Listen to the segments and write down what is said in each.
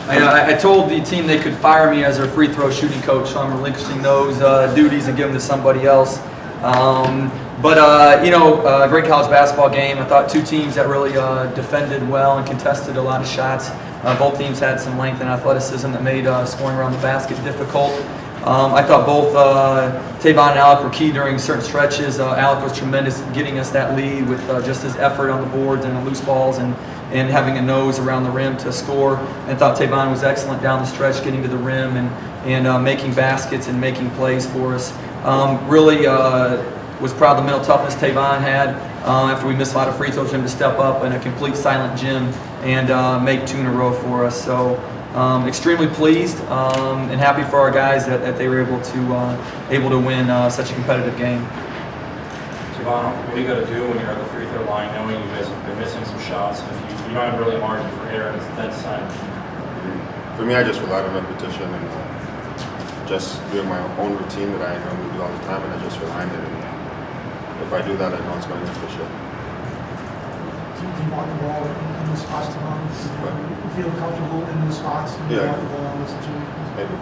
I told the team they could fire me as their free throw shooting coach, so I'm relinquishing those duties and giving them to somebody else. Great college basketball game. I thought two teams that really defended well and contested a lot of shots. Both teams had some length and athleticism that made scoring around the basket difficult. I thought both Tavon and Alec were key during certain stretches. Alec was tremendous getting us that lead with just his effort on the boards and the loose balls and having a nose around the rim to score. And I thought Tavon was excellent down the stretch, getting to the rim and making baskets and making plays for us. Really was proud of the mental toughness Tavon had after we missed a lot of free throws for him to step up in a complete silent gym and make 2 in a row for us. So extremely pleased and happy for our guys that they were able to win such a competitive game. Tavon, what do you got to do when you're at the free throw line, knowing you guys have been missing some shots, and if you don't have really a margin for error, and it's that side? For me, I just relied on repetition and just doing my own routine that I normally do all the time, and I just rely on it. And if I do that, I know it's going to be for sure. Do you want the ball in the spots to run? Do you feel comfortable in the spots? And Yeah. you want the ball in the situations? Maybe.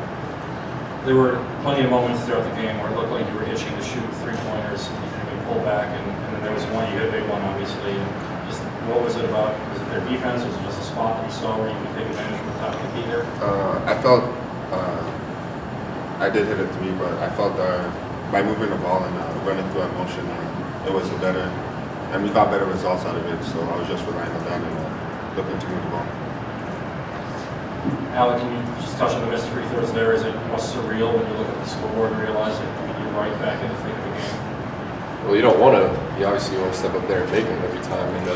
There were plenty of moments throughout the game where it looked like you were itching to shoot three-pointers, and you pull back, and then there was one, you hit a big one, obviously. And just what was it about? Was it their defense? Was it just a spot that you saw where you could take advantage of the top of the key there? I felt I did hit a 3, but I felt by moving the ball and running through that motion, it was a better, and we got better results out of it. So I was just relying on that and looking to move the ball. Alec, can you just touch on the missed free throws there? Is it almost surreal when you look at the scoreboard and realize that you're right back in the thick of the game? Well, you don't want to. You obviously want to step up there and make them every time, and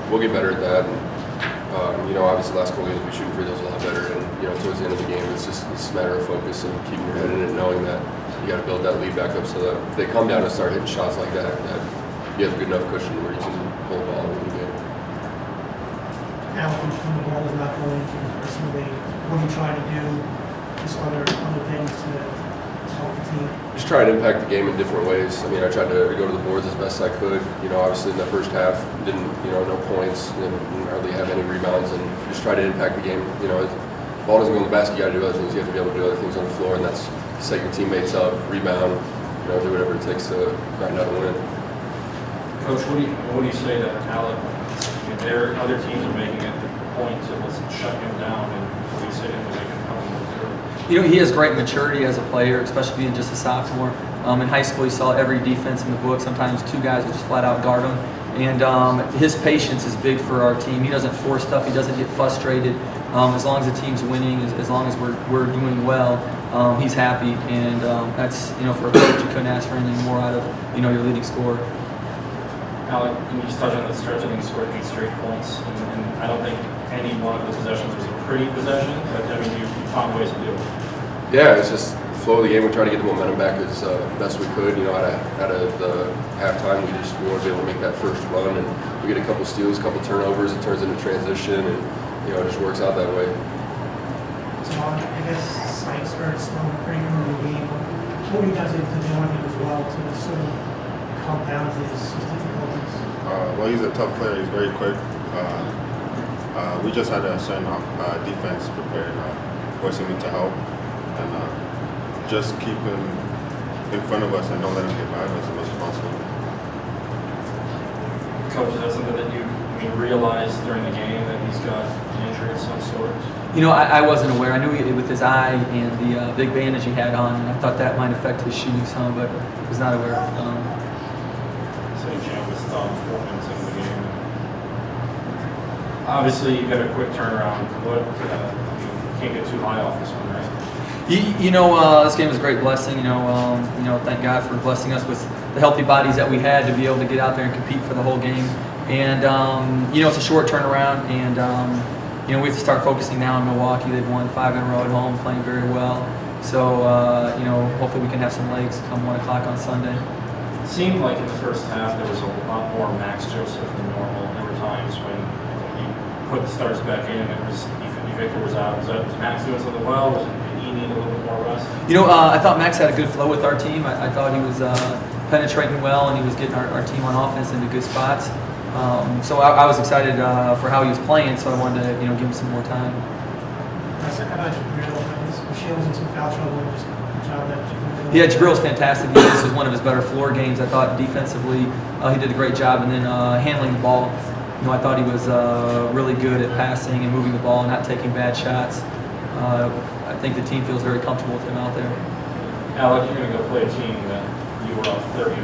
we'll get better at that. And obviously, the last couple games we shooting free throws a lot better, and towards the end of the game, it's a matter of focus and keeping your head in it, knowing that you got to build that lead back up so that if they come down and start hitting shots like that you have a good enough cushion where you can pull the ball and win the game. Now, when the ball is not going for you personally, what are you trying to do? Just other things to help the team? Just try to impact the game in different ways. I mean, I tried to go to the boards as best I could. Obviously in the first half, didn't, no points, didn't hardly have any rebounds, and just try to impact the game. If the ball doesn't go in the basket, you got to do other things. You have to be able to do other things on the floor, and that's set your teammates up, rebound, do whatever it takes to grind out a win. Coach, what do you say to Alec? There, other teams are making it the point to let's shut him down, and what do you say to him when they can come through? He has great maturity as a player, especially being just a sophomore. In high school, he saw every defense in the book. Sometimes 2 guys would just flat out guard him. And his patience is big for our team. He doesn't force stuff. He doesn't get frustrated. As long as the team's winning, as long as we're doing well, he's happy. And that's, for a coach, you couldn't ask for anything more out of, your leading scorer. Alec, can you just touch on that stretch? I think he scored 8 straight points, and I don't think any one of the possessions was a pretty possession, but you found ways to do it. Yeah, it's just the flow of the game. We try to get the momentum back as best we could. Out of the halftime, we want to be able to make that first run, and we get a couple steals, a couple turnovers. It turns into transition, and it just works out that way. So I guess Sykes started slow pretty early in the game. What were you guys able to do on him as well to sort of calm down his difficulties? Well, he's a tough player. He's very quick. We just had a certain defense prepared, forcing him to help, and just keep him in front of us and don't let him get by us as much as possible. Coach, is that something that you realized during the game, that he's got an injury of some sort? I wasn't aware. I knew with his eye and the big bandage he had on, and I thought that might affect his shooting some, but was not aware of the thumb. So he jammed his thumb 4 minutes into the game. Obviously, you got a quick turnaround. What you can't get too high off this one, right? This game was a great blessing. Thank God for blessing us with the healthy bodies that we had to be able to get out there and compete for the whole game. And it's a short turnaround, and we have to start focusing now on Milwaukee. They've won 5 in a row at home, playing very well. So hopefully we can have some legs come 1 o'clock on Sunday. It seemed like in the first half there was a lot more Max Joseph than normal. There were times when you put the starters back in and it was Victor was out. Was Max doing something well? Was he need a little bit more rest? I thought Max had a good flow with our team. I thought he was penetrating well, and he was getting our team on offense into good spots. So I was excited for how he was playing, so I wanted to give him some more time. I thought Jabril was in some foul trouble and just good job that Jabril. Yeah, Jabril's fantastic. This was one of his better floor games. I thought defensively he did a great job, and then handling the ball. I thought he was really good at passing and moving the ball and not taking bad shots. I think the team feels very comfortable with him out there. Alec, you're going to go play a team that you were up 30-5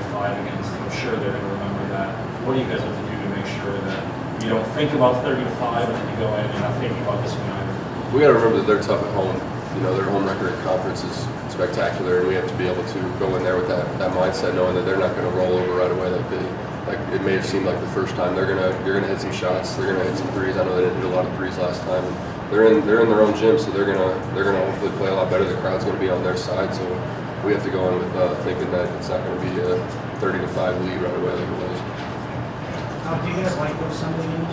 against. I'm sure they're going to remember that. What do you guys have to do to make sure that you don't think about 30-5 and then you go in and you're not thinking about this one either? We got to remember that they're tough at home. Their home record in conference is spectacular, and we have to be able to go in there with that mindset, knowing that they're not going to roll over right away like it may have seemed like the first time. You're gonna hit some shots. They're gonna hit some threes. I know they didn't hit a lot of threes last time. They're in their own gym, so they're gonna hopefully play a lot better. The crowd's gonna be on their side, so we have to go in with thinking that it's not going to be a 30-5 lead right away like it was. Do you guys like those Sunday games?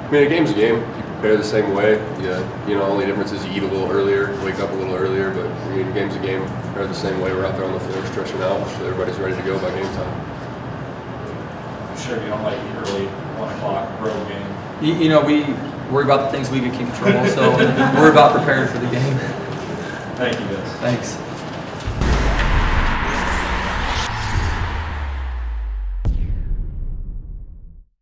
I mean, a game's a game. You prepare the same way. Yeah, only difference is you eat a little earlier, wake up a little earlier. But I mean, game's a game. Prepare the same way. We're out there on the floor stretching out, so everybody's ready to go by game time. I'm sure you don't like the early 1 o'clock road game. We worry about the things we can control, so we're about preparing for the game. Thank you, guys. Thanks.